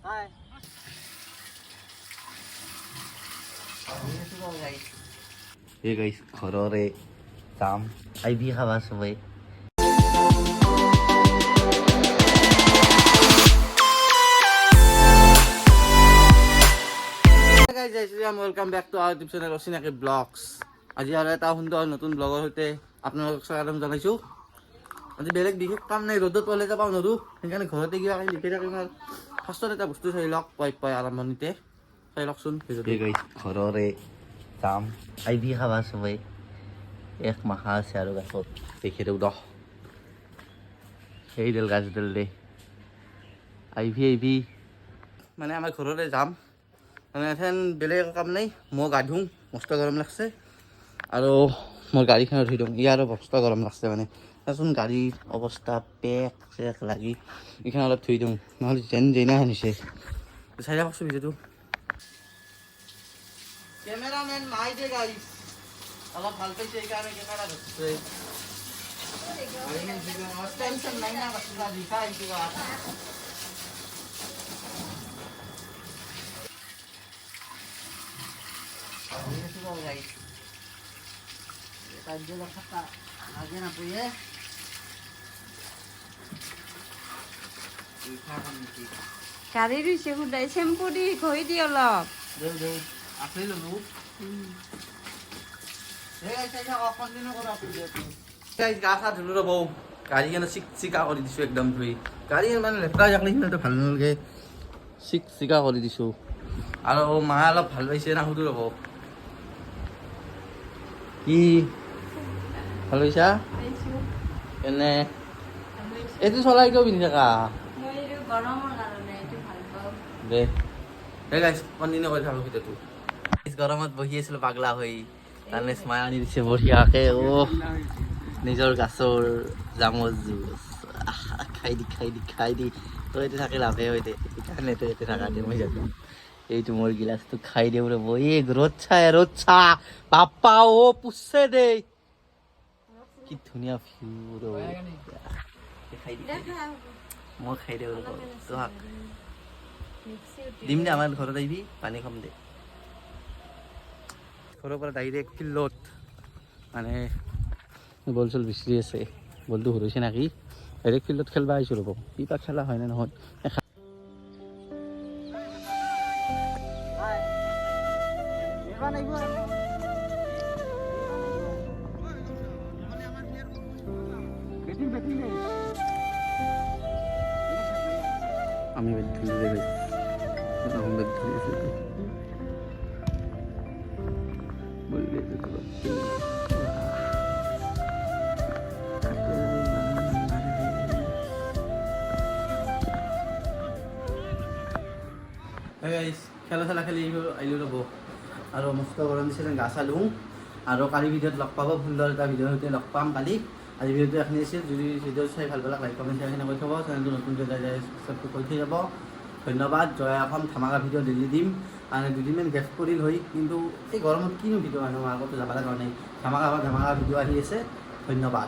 ये गाइस घररे जाम आइबी खाबा सबै welcome back to our YouTube channel Achinaki vlogs. আজি আৰু এটা সুন্দৰ নতুন ব্লগৰ সৈতে আপোনালোকক স্বাগতম জনাইছোঁ। আজি বেলেগ বিশেষ কাম নাই, ৰ'দত ওলাই যাব নোৱাৰোঁ, সেইকাৰণে ঘৰতে কিবা লিখি থাকিম। আৰু ফাৰ্ষ্টত এটা বস্তু চাই লওক, পাই আৰম্ভণিতে চাই লওকচোন। ঘৰৰে যাম আইবি খাবা সবাই। এক মাহা আছে আৰু গাছত দেখি দিওঁ দহ সেইডাল গাছডাল দে আইবি মানে আমাৰ ঘৰতে যাম। মানে এখন বেলেগ কাম নাই, মই গা ধুওঁ, মস্ত গৰম লাগছে আৰু মই গাড়ীখনত ধুই দিওঁ। ইয়াৰো মস্ত গৰম লাগছে, মানে চাচোন গাড়ীৰ অৱস্থা পেক চেক লাগি এইখন অলপ ধুই দিওঁ, নহ'লে যেনা হৈছে। চাই থাককচোন ভিডিঅ'টো। কেমেৰামেন নাই দে গাইছ, অলপ ভাল পাইছে সেইকাৰণে কেমেৰা ধৰিছে। টেনশ্যন নাই না বাচ্চা লিখা কিবা গাড়ী ৰুইছে সুদাই চেম্পু দি ঘঁহি দি অলপ গা চা ধুলো ৰ'ব, গাড়ী কেনে চিকা কৰি দিছোঁ একদম ধুই। গাড়ী মানে লেতেৰা জাকলি সিমানটো ভাল নালাগে, চিকা কৰি দিছোঁ। আৰু মা অলপ ভাল পাইছে না সুধো ৰ'ব। কি ভাল পাইছা এনে? এইটো চলাই কিয় পিন্ধি থাকা দে গাইছ, কণ্টিনিউ কৰি থাকোঁ ভিডিঅ'টো। গৰমত বহি আছিলোঁ পাগলা হৈ, তাৰমানে মায়ে আনি দিছে বঢ়িয়াকৈ। নিজৰ গাছৰ জামৰ জুচ খাই দি তই এইটো থাকি লাভে হৈ দে, সেইকাৰণে তই ইয়াতে থাকা দে। মই জানো এইটো মোৰ গিলাচটো খাই দিওঁ ৰ'ব। এই ৰ'দ চা বাপ্পা অ পুছে দে, কি ধুনীয়া ভিউ ৰ'ব। মই খাই দিওঁ ৰ'ব, তোহাক দিম দে। আমাৰ ঘৰত আহিবি, পানী খাম দে। ঘৰৰ পৰা ডাইৰেক্ট ফিল্ডত, মানে বল চল বিচাৰি আছে, বলটো হৰিছে নাকি, ডাইৰেক্ট ফিল্ডত খেলবা আহিছোঁ ৰ'ব। কিবা খেলা হয় নে নহয় আমি বেট ধুলি দে বেট ধুলি আছে বললে খেলা খেলি আহিলোঁ ৰ'ব। আৰু মস্ত গৰম দিছে, গা চা ধুওঁ আৰু কালি ভিডিঅ'ত লগ পাব, সুন্দৰ এটা ভিডিঅ'ৰ সৈতে লগ পাম কালি। আজি ভিডিঅ'টো এখিনি আছিল। যদি ভিডিঅ' চাই ভাল পালে লাইক কমেণ্ট শ্বেয়াৰ কৰি থ'ব, চেনেলটো নতুন ছাবস্ক্ৰাইব কৰি থৈ যাব। ধন্যবাদ। জয় অসম ধামাকা ভিডিঅ' ডেইলি দিম, মানে দুদিনমান গেপ কৰিল হয়, কিন্তু এই গৰমত কিনো ভিডিঅ' মানুহ আগতো যাব লগা নাই। ধামাকা ভিডিঅ' আহি আছে। ধন্যবাদ।